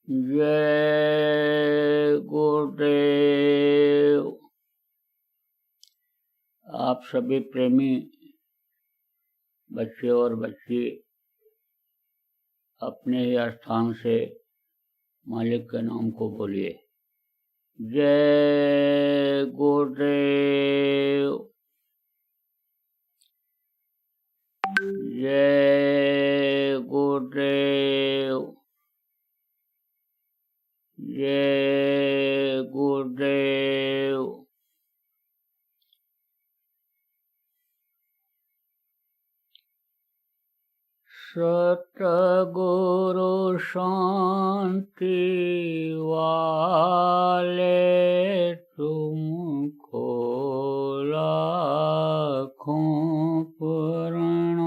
जय गुरुदेव। आप सभी प्रेमी बच्चे और बच्ची अपने ही स्थान से मालिक के नाम को बोलिए। जय गुरुदेव। जय गुरुदेव। जय गुरुदेव। सतगुरु शांति वाले तुमको लाखों प्रणाम।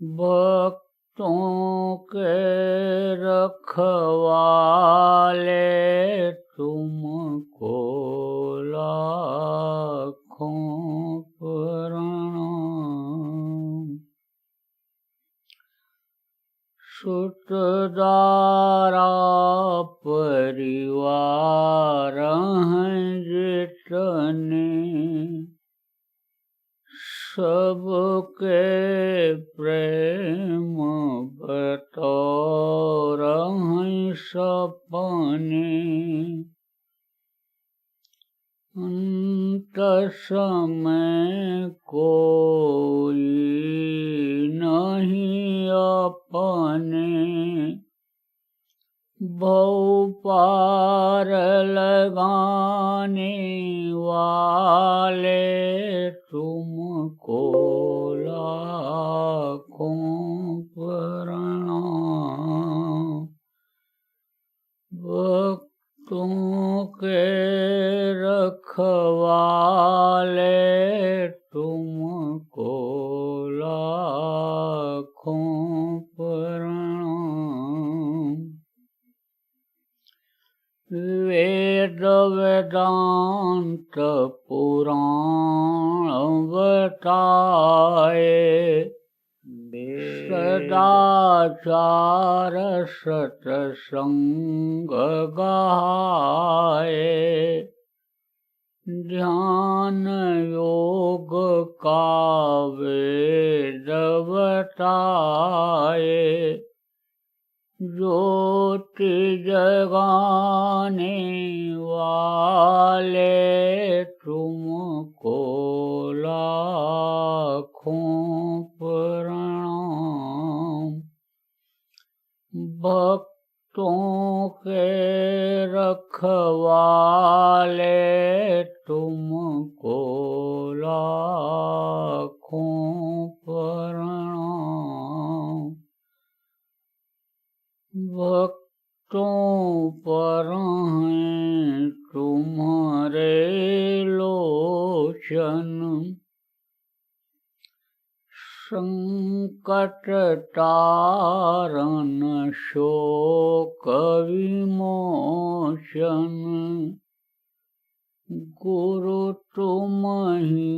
भक्तों के रखवाले तुमको लाखों प्रणाम। सुतदारा परिवार हैं जितने, सबके प्रेम बतौर हैं सपने। अंत समय कोई नहीं अपने, भव पार लगाने वाले तुमको लाखों प्रणाम। भक्तों के रखवाले तुमको लाखों प्रणाम। वेद वेदांत पुराण बताए, सदाचार सत्संग गाए। ध्यान योग का वेद बताए, ज्योति जगाने वाले तुमको लाखों प्रणाम। भक्तों के रखवाले तुमको लाखों प्रणाम। भक्तों पर हैं तुम्हारे लोचन, संकट तारन शोक विमोचन। गुरु तुम ही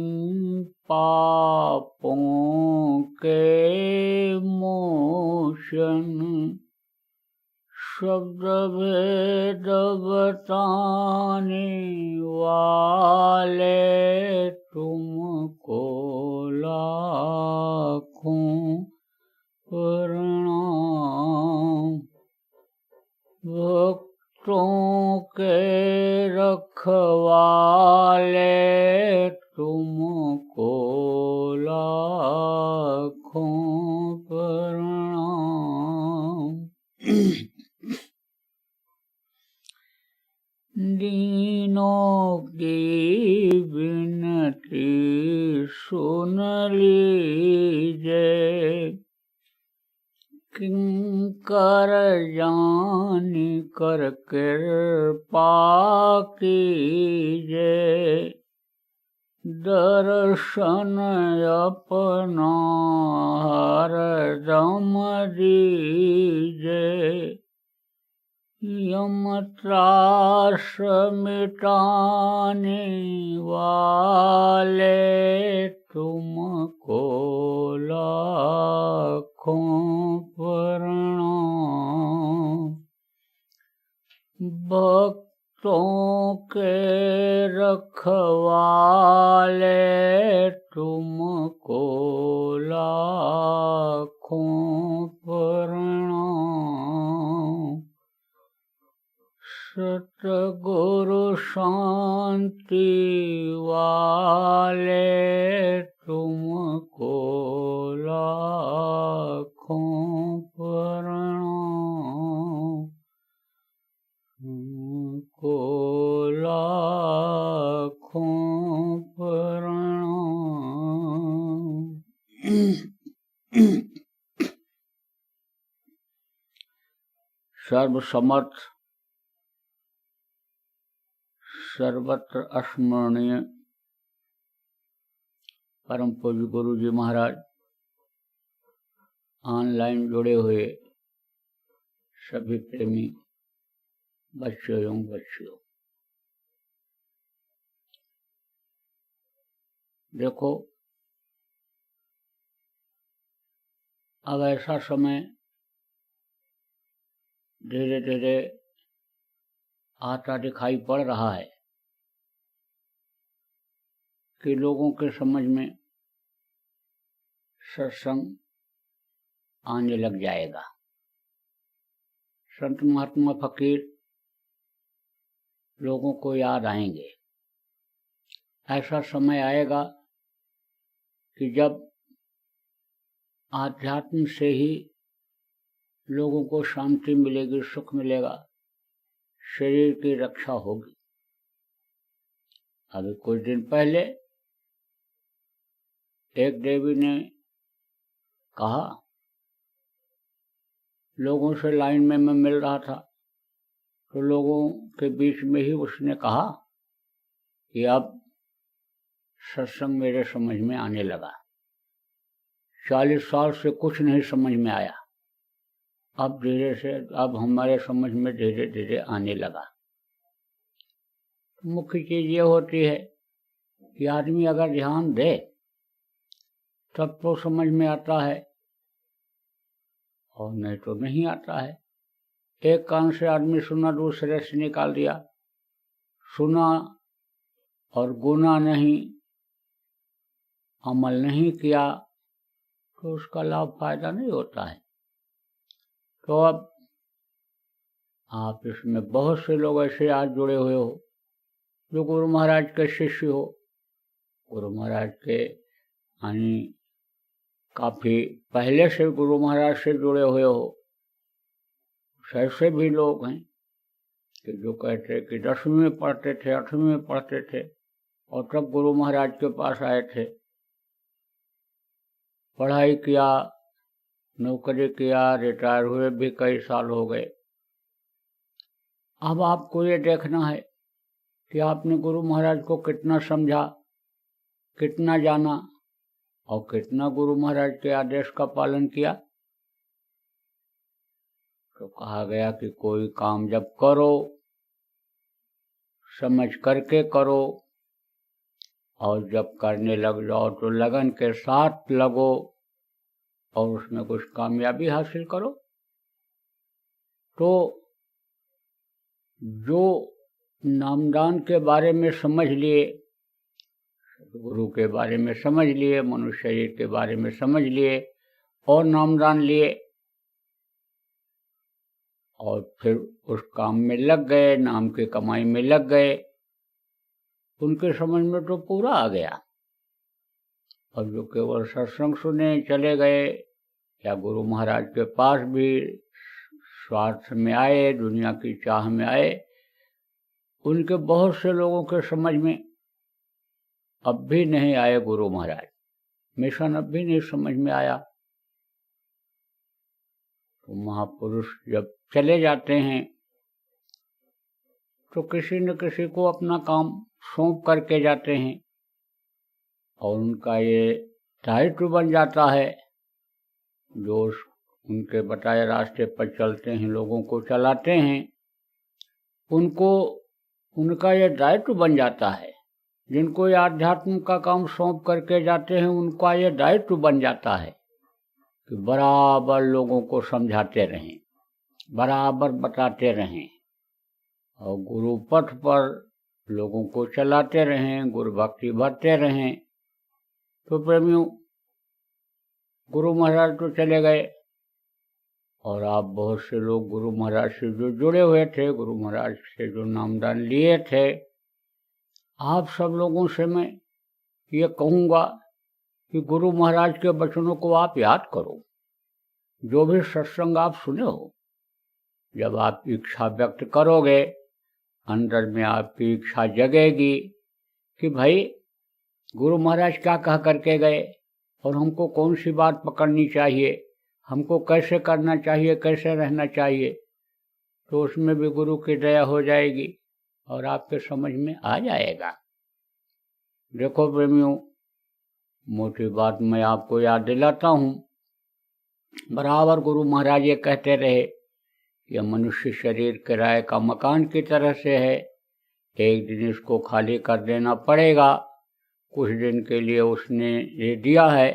पापों के मोचन, शब्द भेद बताने वाले तुमको लाखों प्रणाम। भक्तों के रखवाले तुमको लाखों प्रणाम। दीनों की विनती सुन लीजिए, किंकर जानि कर कृपा कीजिए। दर्शन अपना हरदम दीजिए, यम त्रास मिटाने वाले तुम तुमको लाखों प्रणाम। भक्तों के रखवाले तुमको लाखों प्रणाम। सतगुरु शांति वाले तुमको लाखों प्रणाम। तुमको लाखों प्रणाम। सर्वसमर्थ सर्वत्र स्मरणीय परम पूज्य गुरु जी महाराज, ऑनलाइन जुड़े हुए सभी प्रेमी बच्चों एवं बच्चियों, देखो अब ऐसा समय धीरे धीरे आता दिखाई पड़ रहा है कि लोगों के समझ में सत्संग आने लग जाएगा। संत महात्मा फकीर लोगों को याद आएंगे। ऐसा समय आएगा कि जब आध्यात्म से ही लोगों को शांति मिलेगी, सुख मिलेगा, शरीर की रक्षा होगी। अभी कुछ दिन पहले एक देवी ने कहा, लोगों से लाइन में मैं मिल रहा था तो लोगों के बीच में ही उसने कहा कि अब सत्संग मेरे समझ में आने लगा। 40 साल से कुछ नहीं समझ में आया, अब धीरे से अब हमारे समझ में धीरे धीरे आने लगा। मुख्य चीज ये होती है कि आदमी अगर ध्यान दे तब तो समझ में आता है और नहीं तो नहीं आता है। एक कान से आदमी सुना, दूसरे से निकाल दिया, सुना और गुना नहीं, अमल नहीं किया तो उसका लाभ फायदा नहीं होता है। तो अब आप इसमें बहुत से लोग ऐसे आज जुड़े हुए हो जो गुरु महाराज के शिष्य हो, गुरु महाराज के यानी काफी पहले से गुरु महाराज से जुड़े हुए हो। ऐसे भी लोग हैं कि जो कहते कि 10वीं में पढ़ते थे, 8वीं में पढ़ते थे और तब गुरु महाराज के पास आए थे, पढ़ाई किया, नौकरी किया, रिटायर हुए भी कई साल हो गए। अब आपको ये देखना है कि आपने गुरु महाराज को कितना समझा, कितना जाना और कितना गुरु महाराज के आदेश का पालन किया। तो कहा गया कि कोई काम जब करो समझ करके करो और जब करने लग जाओ तो लगन के साथ लगो और उसमें कुछ कामयाबी हासिल करो। तो जो नामदान के बारे में समझ लिए, गुरु के बारे में समझ लिए, मनुष्य शरीर के बारे में समझ लिए और नामदान लिए और फिर उस काम में लग गए, नाम की कमाई में लग गए, उनके समझ में तो पूरा आ गया। और जो केवल सत्संग सुने चले गए या गुरु महाराज के पास भी स्वार्थ में आए, दुनिया की चाह में आए, उनके बहुत से लोगों के समझ में अब भी नहीं आए गुरु महाराज, मिशन अब भी नहीं समझ में आया। तो महापुरुष जब चले जाते हैं तो किसी न किसी को अपना काम सौंप करके जाते हैं और उनका ये दायित्व बन जाता है, जो उनके बताए रास्ते पर चलते हैं, लोगों को चलाते हैं, उनको उनका ये दायित्व बन जाता है जिनको ये आध्यात्म का काम सौंप करके जाते हैं, उनका ये दायित्व बन जाता है कि बराबर लोगों को समझाते रहें, बराबर बताते रहें और गुरु पथ पर लोगों को चलाते रहें, गुरु भक्ति भरते रहें। तो प्रेमियों, गुरु महाराज तो चले गए और आप बहुत से लोग गुरु महाराज से जो जुड़े हुए थे, गुरु महाराज से जो नामदान लिए थे, आप सब लोगों से मैं ये कहूँगा कि गुरु महाराज के वचनों को आप याद करो। जो भी सत्संग आप सुने हो, जब आप इच्छा व्यक्त करोगे, अंदर में आपकी इच्छा जगेगी कि भाई गुरु महाराज क्या कह करके गए और हमको कौन सी बात पकड़नी चाहिए, हमको कैसे करना चाहिए, कैसे रहना चाहिए, तो उसमें भी गुरु की दया हो जाएगी और आपके समझ में आ जाएगा। देखो प्रेमियों, मोटी बात मैं आपको याद दिलाता हूँ। बराबर गुरु महाराज ये कहते रहे कि मनुष्य शरीर किराए का मकान की तरह से है, एक दिन इसको खाली कर देना पड़ेगा। कुछ दिन के लिए उसने ये दिया है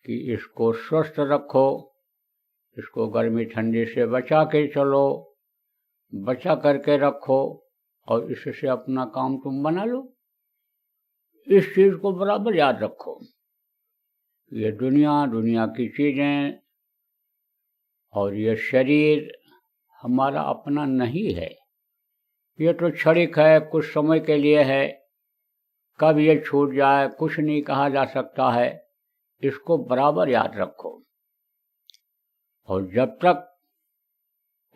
कि इसको स्वस्थ रखो, इसको गर्मी ठंडी से बचा के चलो, बचा करके रखो और इससे अपना काम तुम बना लो। इस चीज को बराबर याद रखो। ये दुनिया की चीजें और ये शरीर हमारा अपना नहीं है। ये तो क्षणिक है, कुछ समय के लिए है, कब ये छूट जाए कुछ नहीं कहा जा सकता है। इसको बराबर याद रखो। और जब तक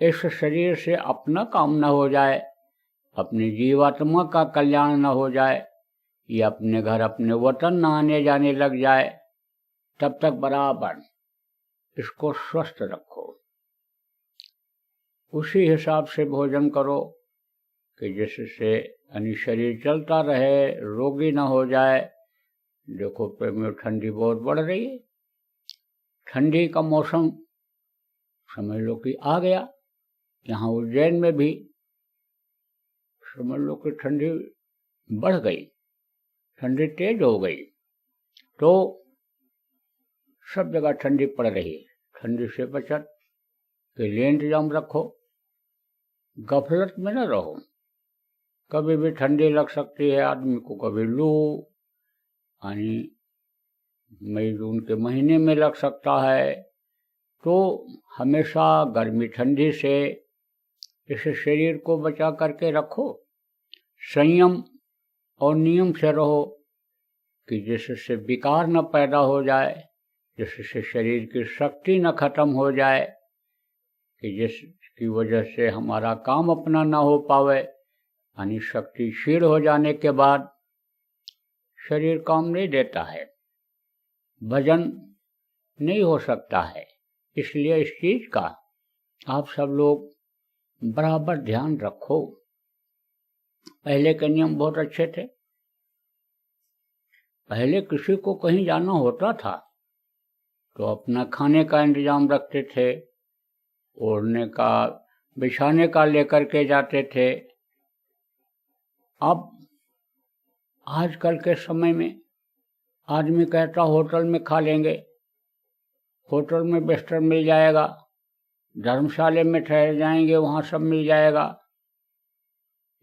इस शरीर से अपना काम न हो जाए, अपनी जीवात्मा का कल्याण न हो जाए, या अपने घर अपने वतन न आने जाने लग जाए, तब तक बराबर इसको स्वस्थ रखो। उसी हिसाब से भोजन करो कि जिससे यानी शरीर चलता रहे, रोगी न हो जाए। देखो प्रेमियों, ठंडी बहुत बढ़ रही है। ठंडी का मौसम समझ लो कि आ गया। यहाँ उज्जैन में भी समझ लो कि ठंडी बढ़ गई, ठंडी तेज हो गई। तो सब जगह ठंडी पड़ रही है। ठंडी से बचत के लिए इंतजाम रखो, गफलत में न रहो। कभी भी ठंडी लग सकती है आदमी को, कभी लू यानी मई जून के महीने में लग सकता है। तो हमेशा गर्मी ठंडी से इस शरीर को बचा करके रखो। संयम और नियम से रहो कि जिससे विकार न पैदा हो जाए, जिससे शरीर की शक्ति न खत्म हो जाए, कि जिसकी वजह से हमारा काम अपना न हो पावे। यानी शक्ति क्षीण हो जाने के बाद शरीर काम नहीं देता है, भजन नहीं हो सकता है। इसलिए इस चीज का आप सब लोग बराबर ध्यान रखो। पहले के नियम बहुत अच्छे थे। पहले किसी को कहीं जाना होता था तो अपना खाने का इंतजाम रखते थे, ओढ़ने का बिछाने का लेकर के जाते थे। अब आजकल के समय में आदमी कहता होटल में खा लेंगे, होटल में बिस्तर मिल जाएगा, धर्मशाले में ठहर जाएंगे, वहाँ सब मिल जाएगा।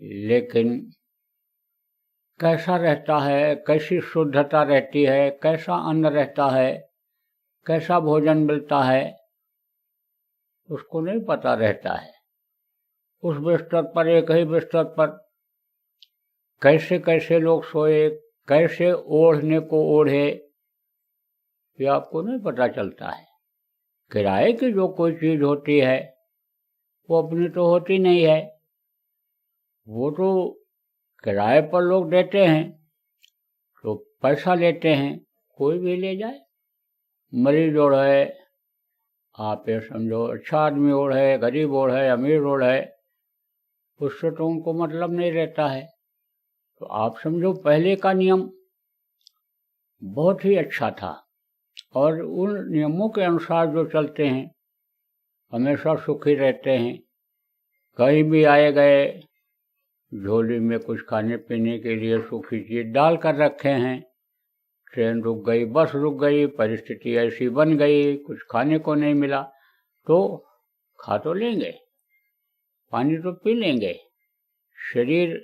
लेकिन कैसा रहता है, कैसी शुद्धता रहती है, कैसा अन्न रहता है, कैसा भोजन मिलता है, उसको नहीं पता रहता है। उस बिस्तर पर, एक ही बिस्तर पर कैसे कैसे लोग सोए, कैसे ओढ़ने को ओढ़े, ये आपको नहीं पता चलता है। किराए की जो कोई चीज होती है वो अपनी तो होती नहीं है, वो तो किराए पर लोग देते हैं, तो पैसा लेते हैं, कोई भी ले जाए। मरीज ओढ़ है, आप ये समझो अच्छा आदमी ओढ़ है, गरीब ओढ़ है, अमीर ओढ़ है, उससे तो उनको मतलब नहीं रहता है। तो आप समझो पहले का नियम बहुत ही अच्छा था और उन नियमों के अनुसार जो चलते हैं हमेशा सुखी रहते हैं। कहीं भी आए गए झोली में कुछ खाने पीने के लिए सूखी चीज डाल कर रखे हैं। ट्रेन रुक गई, बस रुक गई, परिस्थिति ऐसी बन गई, कुछ खाने को नहीं मिला, तो खा तो लेंगे, पानी तो पी लेंगे, शरीर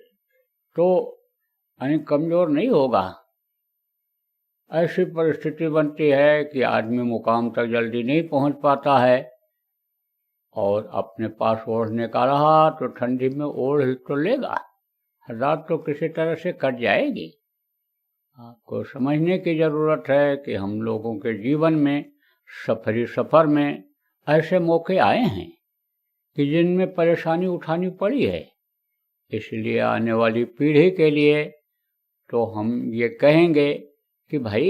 तो कमजोर नहीं होगा। ऐसी परिस्थिति बनती है कि आदमी मुकाम तक जल्दी नहीं पहुंच पाता है, और अपने पास ओढ़ने का रहा तो ठंडी में ओढ़ ही तो लेगा, रात तो किसी तरह से कट जाएगी। आपको समझने की जरूरत है कि हम लोगों के जीवन में सफर में ऐसे मौके आए हैं कि जिनमें परेशानी उठानी पड़ी है। इसलिए आने वाली पीढ़ी के लिए तो हम ये कहेंगे कि भाई,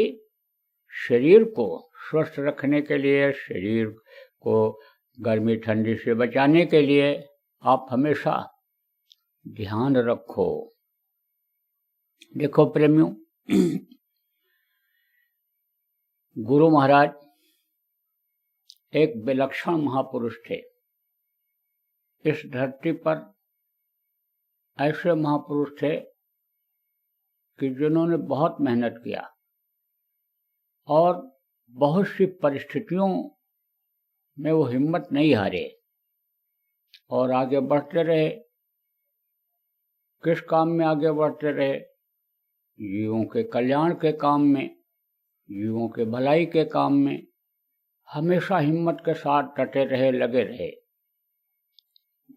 शरीर को स्वस्थ रखने के लिए, शरीर को गर्मी ठंडी से बचाने के लिए आप हमेशा ध्यान रखो। देखो प्रेमियों, गुरु महाराज एक विलक्षण महापुरुष थे। इस धरती पर ऐसे महापुरुष थे कि जिन्होंने बहुत मेहनत किया और बहुत सी परिस्थितियों में वो हिम्मत नहीं हारे और आगे बढ़ते रहे। किस काम में आगे बढ़ते रहे? जीवों के कल्याण के काम में, जीवों के भलाई के काम में हमेशा हिम्मत के साथ डटे रहे, लगे रहे।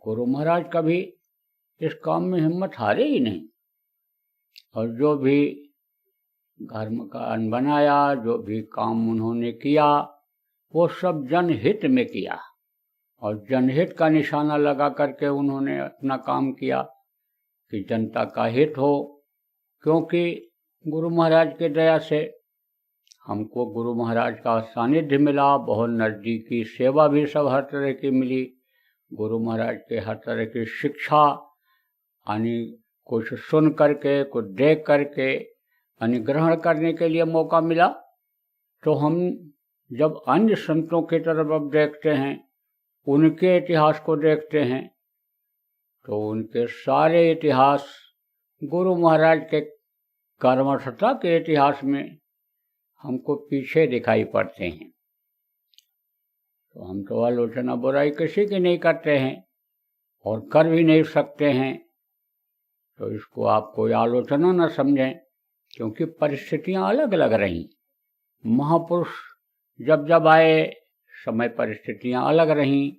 गुरु महाराज कभी इस काम में हिम्मत हारे ही नहीं, और जो भी धर्म का अन्न बनाया, जो भी काम उन्होंने किया, वो सब जनहित में किया, और जनहित का निशाना लगा करके उन्होंने अपना काम किया कि जनता का हित हो। क्योंकि गुरु महाराज के दया से हमको गुरु महाराज का सानिध्य मिला, बहुत नज़दीकी सेवा भी सब हर तरह की मिली। गुरु महाराज के हर तरह की शिक्षा कुछ सुन करके, कुछ देख करके ग्रहण करने के लिए मौका मिला। तो हम जब अन्य संतों की तरफ अब देखते हैं, उनके इतिहास को देखते हैं, तो उनके सारे इतिहास गुरु महाराज के कर्मठता के इतिहास में हमको पीछे दिखाई पड़ते हैं। तो हम तो आलोचना बुराई किसी की नहीं करते हैं और कर भी नहीं सकते हैं, तो इसको आप कोई आलोचना न समझें, क्योंकि परिस्थितियां अलग अलग रहीं। महापुरुष जब जब आए, समय परिस्थितियां अलग रहीं।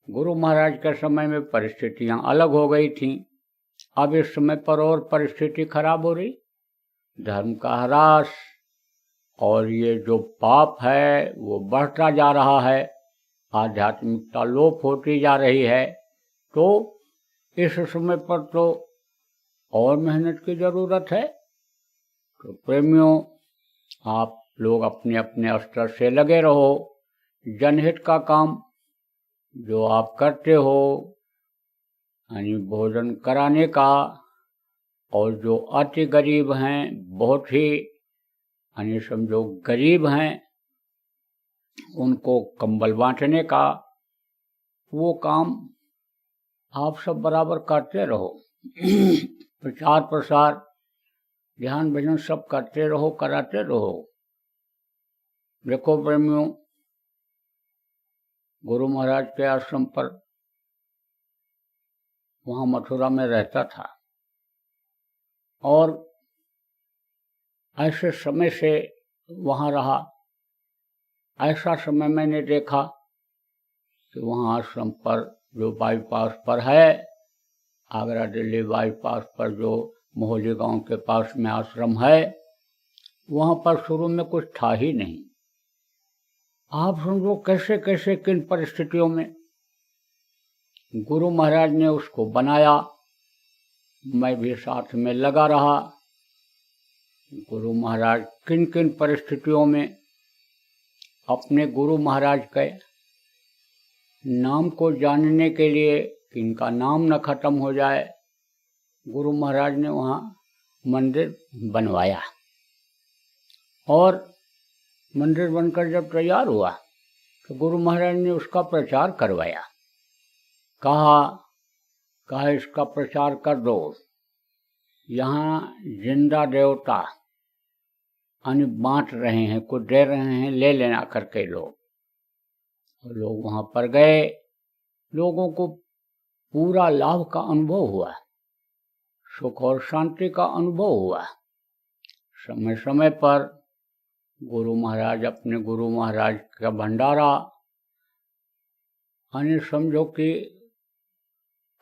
गुरु महाराज के समय में परिस्थितियां अलग हो गई थीं। अब इस समय पर और परिस्थिति खराब हो रही। धर्म का ह्रास और ये जो पाप है वो बढ़ता जा रहा है, आध्यात्मिकता लोप होती जा रही है। तो इस समय पर तो और मेहनत की जरूरत है। तो प्रेमियों, आप लोग अपने अपने स्तर से लगे रहो। जनहित का काम जो आप करते हो, यानी भोजन कराने का, और जो अति गरीब हैं, बहुत ही यानी समझो गरीब हैं, उनको कंबल बांटने का, वो काम आप सब बराबर करते रहो। प्रचार प्रसार, ध्यान भजन सब करते रहो, कराते रहो। देखो प्रेमियों, गुरु महाराज के आश्रम पर वहाँ मथुरा में रहता था, और ऐसे समय से वहाँ रहा। ऐसा समय मैंने देखा कि वहाँ आश्रम पर जो बाईपास पर है, आगरा दिल्ली बाईपास पर जो मोहली गांव के पास में आश्रम है, वहाँ पर शुरू में कुछ था ही नहीं। आप समझो कैसे कैसे किन परिस्थितियों में गुरु महाराज ने उसको बनाया। मैं भी साथ में लगा रहा। गुरु महाराज किन किन परिस्थितियों में अपने गुरु महाराज के नाम को जानने के लिए, कि इनका नाम न खत्म हो जाए, गुरु महाराज ने वहाँ मंदिर बनवाया। और मंदिर बनकर जब तैयार हुआ तो गुरु महाराज ने उसका प्रचार करवाया। कहा कहा इसका प्रचार कर दो। यहाँ जिंदा देवता यानी बांट रहे हैं, कुछ दे रहे हैं, ले लेना करके लोग वहां पर गए। लोगों को पूरा लाभ का अनुभव हुआ, सुख और शांति का अनुभव हुआ। समय समय पर गुरु महाराज अपने गुरु महाराज का भंडारा यानी समझो कि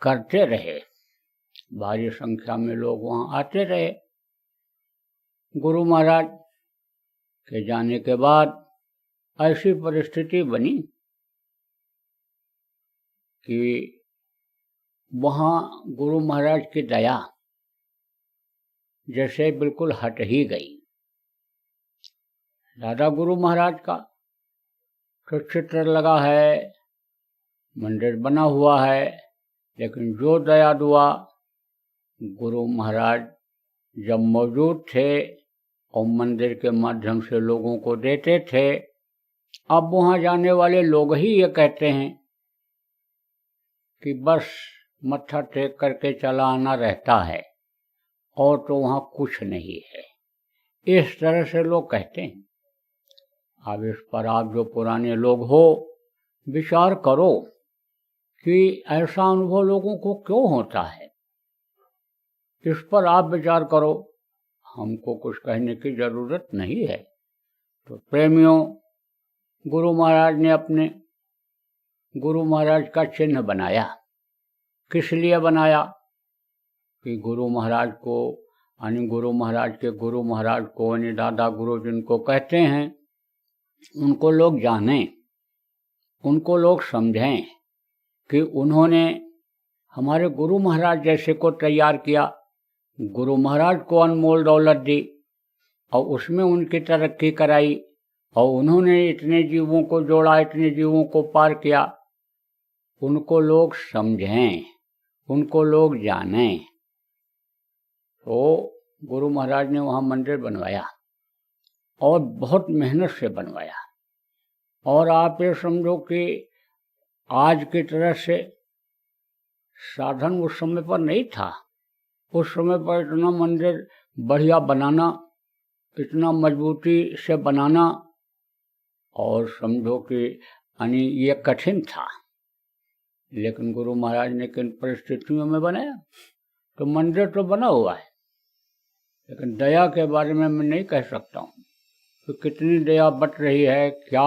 करते रहे। भारी संख्या में लोग वहां आते रहे। गुरु महाराज के जाने के बाद ऐसी परिस्थिति बनी कि वहां गुरु महाराज की दया जैसे बिल्कुल हट ही गई। दादा गुरु महाराज का तो चित्र लगा है, मंदिर बना हुआ है, लेकिन जो दया दुआ गुरु महाराज जब मौजूद थे और मंदिर के माध्यम से लोगों को देते थे, अब वहां जाने वाले लोग ही ये कहते हैं कि बस मत्था टेक करके चला आना रहता है और तो वहां कुछ नहीं है। इस तरह से लोग कहते हैं। अब इस पर आप जो पुराने लोग हो विचार करो कि ऐसा अनुभव लोगों को क्यों होता है। इस पर आप विचार करो, हमको कुछ कहने की जरूरत नहीं है। तो प्रेमियों, गुरु महाराज ने अपने गुरु महाराज का चिन्ह बनाया। किस लिए बनाया कि गुरु महाराज को यानी गुरु महाराज के गुरु महाराज को यानी दादा गुरु जिनको कहते हैं उनको लोग जानें, उनको लोग समझें कि उन्होंने हमारे गुरु महाराज जैसे को तैयार किया, गुरु महाराज को अनमोल दौलत दी और उसमें उनकी तरक्की कराई और उन्होंने इतने जीवों को जोड़ा, इतने जीवों को पार किया। उनको लोग समझें, उनको लोग जानें। तो गुरु महाराज ने वहाँ मंदिर बनवाया और बहुत मेहनत से बनवाया। और आप ये समझो कि आज की तरह से साधन उस समय पर नहीं था। उस समय पर इतना मंदिर बढ़िया बनाना, इतना मजबूती से बनाना, और समझो कि यानी ये कठिन था। लेकिन गुरु महाराज ने किन परिस्थितियों में बनाया। तो मंदिर तो बना हुआ है, लेकिन दया के बारे में मैं नहीं कह सकता हूँ तो कितनी दया बट रही है, क्या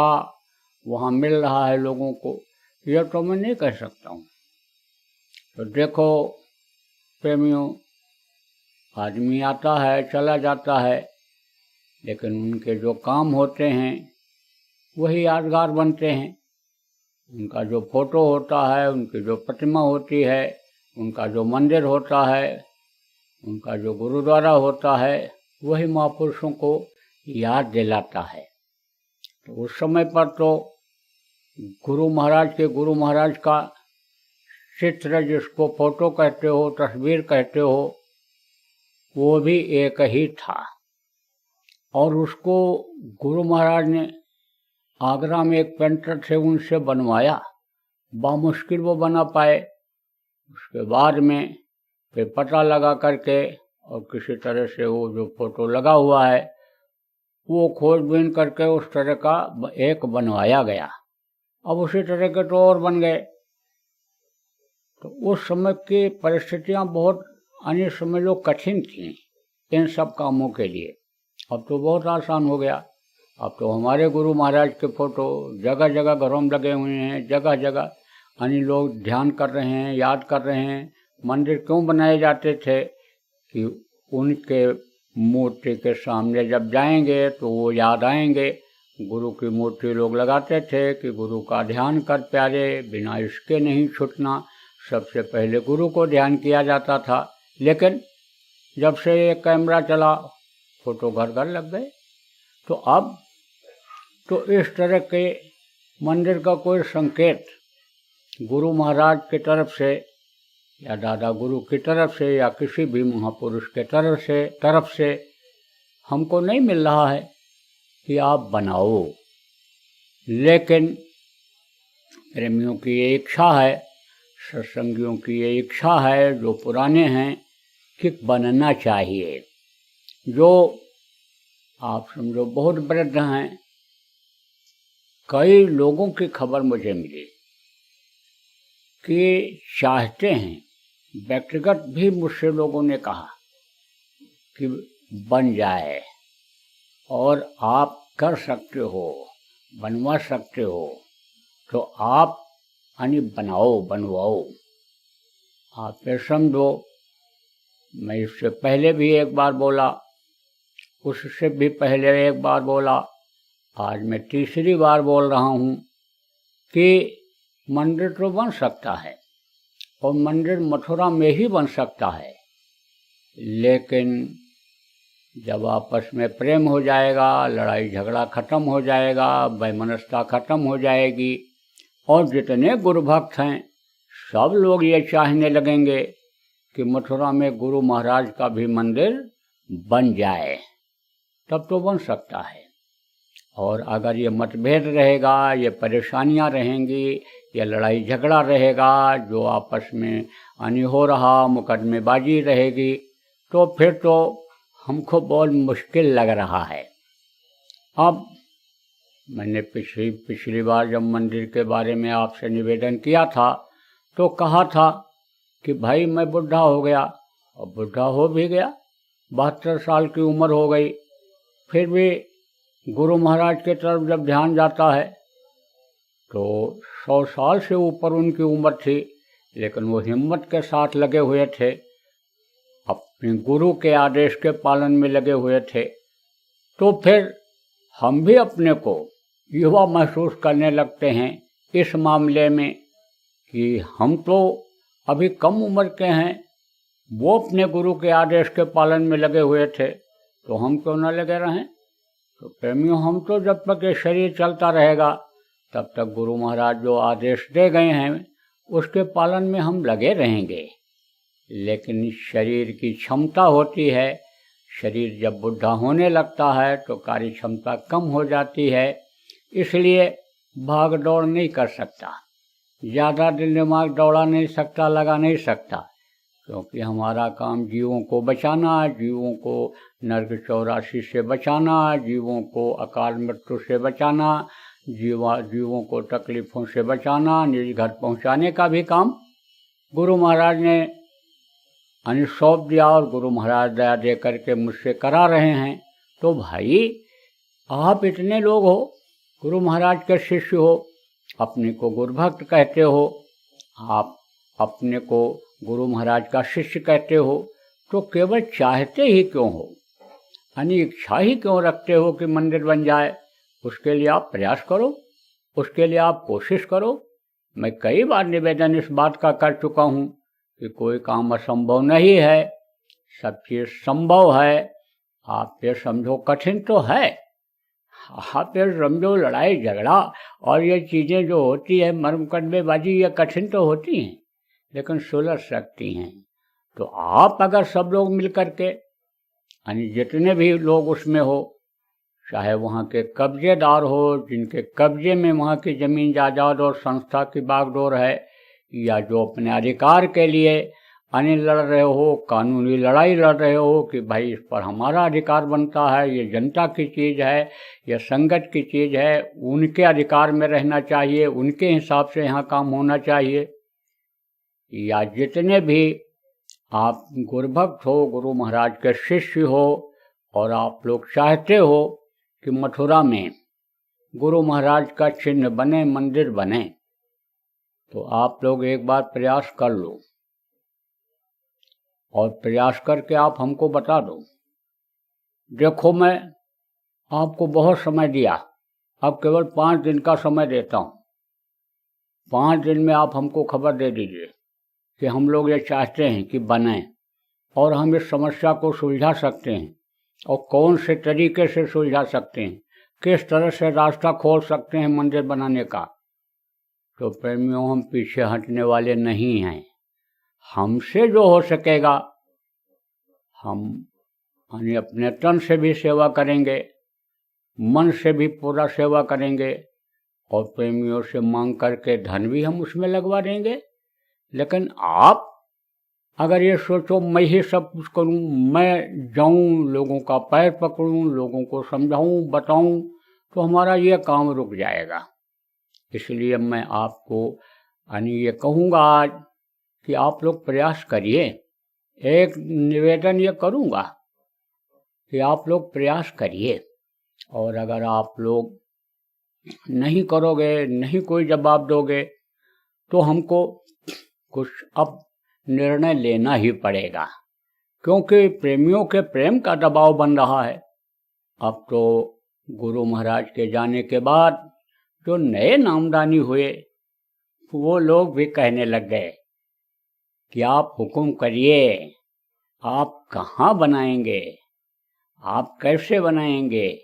वहाँ मिल रहा है लोगों को, यह तो मैं नहीं कह सकता हूँ। तो देखो प्रेमियों, आदमी आता है चला जाता है, लेकिन उनके जो काम होते हैं वही यादगार बनते हैं। उनका जो फोटो होता है, उनकी जो प्रतिमा होती है, उनका जो मंदिर होता है, उनका जो गुरुद्वारा होता है, वही महापुरुषों को याद दिलाता है। तो उस समय पर तो गुरु महाराज का चित्र, जिसको फोटो कहते हो, तस्वीर कहते हो, वो भी एक ही था। और उसको गुरु महाराज ने आगरा में एक पेंटर थे, उनसे बनवाया। बामुश्किल वो बना पाए। उसके बाद में फिर पता लगा करके और किसी तरह से वो जो फोटो लगा हुआ है वो खोजबीन करके उस तरह का एक बनवाया गया। अब उसी तरह के तो और बन गए। तो उस समय की परिस्थितियां बहुत अन्य समय लो कठिन थी इन सब कामों के लिए। अब तो बहुत आसान हो गया। अब तो हमारे गुरु महाराज के फोटो जगह जगह घरों में लगे हुए हैं, जगह जगह अन्य लोग ध्यान कर रहे हैं, याद कर रहे हैं। मंदिर क्यों बनाए जाते थे कि उनके मूर्ति के सामने जब जाएंगे तो वो याद आएंगे। गुरु की मूर्ति लोग लगाते थे कि गुरु का ध्यान कर प्यारे, बिना इसके नहीं छूटना। सबसे पहले गुरु को ध्यान किया जाता था। लेकिन जब से ये कैमरा चला, फोटो घर घर लग गए। तो अब तो इस तरह के मंदिर का कोई संकेत गुरु महाराज की तरफ से या दादा गुरु की तरफ से या किसी भी महापुरुष के तरफ से हमको नहीं मिल रहा है कि आप बनाओ। लेकिन प्रेमियों की ये इच्छा है, सत्संगियों की ये इच्छा है जो पुराने हैं कि बनना चाहिए। जो आप समझो बहुत वृद्ध हैं, कई लोगों की खबर मुझे मिली कि चाहते हैं, व्यक्तिगत भी मुझसे लोगों ने कहा कि बन जाए और आप कर सकते हो, बनवा सकते हो, तो आप बनवाओ। आप ये समझो, मैं इससे पहले भी एक बार बोला, उससे भी पहले एक बार बोला, आज मैं तीसरी बार बोल रहा हूँ कि मंदिर तो बन सकता है और मंदिर मथुरा में ही बन सकता है, लेकिन जब आपस में प्रेम हो जाएगा, लड़ाई झगड़ा खत्म हो जाएगा, वैमनस्यता खत्म हो जाएगी और जितने गुरु भक्त हैं सब लोग ये चाहने लगेंगे कि मथुरा में गुरु महाराज का भी मंदिर बन जाए, तब तो बन सकता है। और अगर ये मतभेद रहेगा, ये परेशानियां रहेंगी, ये लड़ाई झगड़ा रहेगा, जो आपस में हो रहा, मुकदमेबाजी रहेगी, तो फिर तो हमको बहुत मुश्किल लग रहा है। अब मैंने पिछली बार जब मंदिर के बारे में आपसे निवेदन किया था तो कहा था कि भाई मैं बुढ़ा हो गया, और बुढ़ा हो भी गया, 72 साल की उम्र हो गई, फिर भी गुरु महाराज के तरफ जब ध्यान जाता है तो 100 साल से ऊपर उनकी उम्र थी, लेकिन वो हिम्मत के साथ लगे हुए थे, अपने गुरु के आदेश के पालन में लगे हुए थे। तो फिर हम भी अपने को युवा महसूस करने लगते हैं इस मामले में कि हम तो अभी कम उम्र के हैं, वो अपने गुरु के आदेश के पालन में लगे हुए थे, तो हम क्यों न लगे रहें। तो प्रेमियों, हम तो जब तक ये शरीर चलता रहेगा तब तक गुरु महाराज जो आदेश दे गए हैं उसके पालन में हम लगे रहेंगे। लेकिन शरीर की क्षमता होती है, शरीर जब बुढ़ा होने लगता है तो कार्य क्षमता कम हो जाती है, इसलिए भाग दौड़ नहीं कर सकता, ज़्यादा दिल दिमाग दौड़ा नहीं सकता, लगा नहीं सकता, क्योंकि हमारा काम जीवों को बचाना, जीवों को नर्क 84 से बचाना, जीवों को अकाल मृत्यु से बचाना, जीवों को तकलीफ़ों से बचाना, निज घर पहुंचाने का भी काम गुरु महाराज ने सौंप दिया और गुरु महाराज दया दे करके मुझसे करा रहे हैं। तो भाई, आप इतने लोग हो, गुरु महाराज के शिष्य हो, अपने को गुरु भक्त कहते हो, आप अपने को गुरु महाराज का शिष्य कहते हो, तो केवल चाहते ही क्यों हो, इच्छा ही क्यों रखते हो कि मंदिर बन जाए। उसके लिए आप प्रयास करो, उसके लिए आप कोशिश करो। मैं कई बार निवेदन इस बात का कर चुका हूँ कि कोई काम असंभव नहीं है, सब चीज़ संभव है। आप ये समझो कठिन तो है, आप ये समझो लड़ाई झगड़ा और ये चीज़ें जो होती है, मुकदमेबाजी, ये कठिन तो होती हैं, लेकिन सुलझ सकती हैं। तो आप अगर सब लोग मिल करके, जितने भी लोग उसमें हो, चाहे वहाँ के कब्जेदार हो, जिनके कब्जे में वहाँ की ज़मीन जायदाद और संस्था की बागडोर है, या जो अपने अधिकार के लिए लड़ रहे हो, कानूनी लड़ाई लड़ रहे हो कि भाई इस पर हमारा अधिकार बनता है, ये जनता की चीज़ है, ये संगत की चीज़ है, उनके अधिकार में रहना चाहिए, उनके हिसाब से यहाँ काम होना चाहिए। या जितने भी आप गुरुभक्त हो, गुरु महाराज के शिष्य हो, और आप लोग चाहते हो कि मथुरा में गुरु महाराज का चिन्ह बने, मंदिर बने, तो आप लोग एक बार प्रयास कर लो और प्रयास करके आप हमको बता दो। देखो, मैं आपको बहुत समय दिया, अब केवल 5 दिन का समय देता हूँ। 5 दिन में आप हमको खबर दे दीजिए कि हम लोग ये चाहते हैं कि बने और हम इस समस्या को सुलझा सकते हैं, और कौन से तरीके से सुलझा सकते हैं, किस तरह से रास्ता खोल सकते हैं मंदिर बनाने का। तो प्रेमियों, हम पीछे हटने वाले नहीं हैं। हमसे जो हो सकेगा हम अपने तन से भी सेवा करेंगे, मन से भी पूरा सेवा करेंगे, और प्रेमियों से मांग करके धन भी हम उसमें लगवा देंगे, लेकिन आप अगर ये सोचो मैं ही सब कुछ करूं, मैं जाऊं लोगों का पैर पकड़ूं, लोगों को समझाऊं बताऊं, तो हमारा ये काम रुक जाएगा। इसलिए मैं आपको ये कहूँगा आज कि आप लोग प्रयास करिए। एक निवेदन ये करूँगा कि आप लोग प्रयास करिए, और अगर आप लोग नहीं करोगे, नहीं कोई जवाब दोगे, तो हमको कुछ अब निर्णय लेना ही पड़ेगा, क्योंकि प्रेमियों के प्रेम का दबाव बन रहा है। अब तो गुरु महाराज के जाने के बाद जो नए नामदानी हुए वो लोग भी कहने लग गए कि आप हुक्म करिए, आप कहाँ बनाएंगे, आप कैसे बनाएंगे,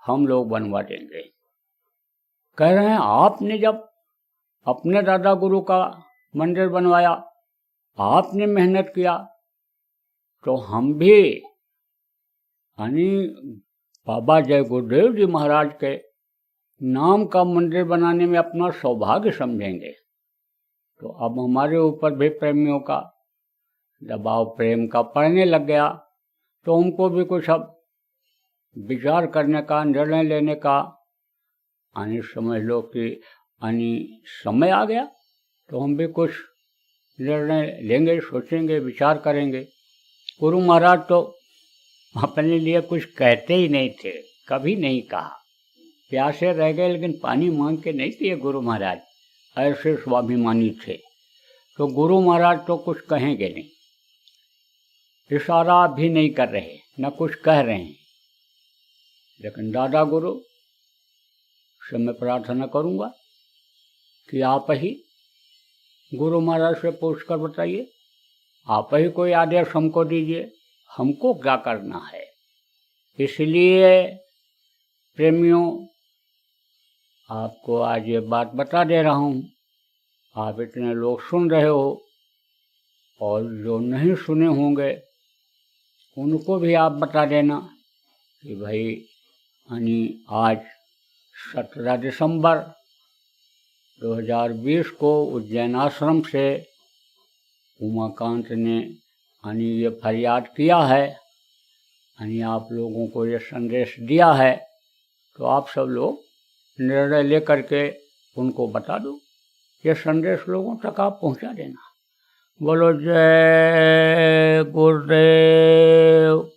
हम लोग बनवा देंगे। कह रहे हैं आपने जब अपने दादा गुरु का मंदिर बनवाया, आपने मेहनत किया, तो हम भी बाबा जय गुरुदेव जी महाराज के नाम का मंदिर बनाने में अपना सौभाग्य समझेंगे। तो अब हमारे ऊपर भी प्रेमियों का दबाव प्रेम का पड़ने लग गया, तो उनको भी कुछ अब विचार करने का, निर्णय लेने का समझ लो कि समय आ गया। तो हम भी कुछ निर्णय लेंगे, सोचेंगे, विचार करेंगे। गुरु महाराज तो अपने लिए कुछ कहते ही नहीं थे, कभी नहीं कहा। प्यासे रह गए लेकिन पानी मांग के नहीं पिए गुरु महाराज, ऐसे स्वाभिमानी थे। तो गुरु महाराज तो कुछ कहेंगे नहीं, इशारा भी नहीं कर रहे, न कुछ कह रहे हैं। लेकिन दादा गुरु से मैं प्रार्थना करूंगा कि आप ही गुरु महाराज से पूछकर बताइए, आप ही कोई आदेश हमको दीजिए, हमको क्या करना है। इसलिए प्रेमियों, आपको आज ये बात बता दे रहा हूँ। आप इतने लोग सुन रहे हो, और जो नहीं सुने होंगे उनको भी आप बता देना कि भाई आज 17 दिसंबर 2020 को उज्जैन आश्रम से उमाकांत ने ये फरियाद किया है, आप लोगों को ये संदेश दिया है। तो आप सब लोग निर्णय लेकर के उनको बता दो, ये संदेश लोगों तक आप पहुंचा देना। बोलो जय गुरुदेव।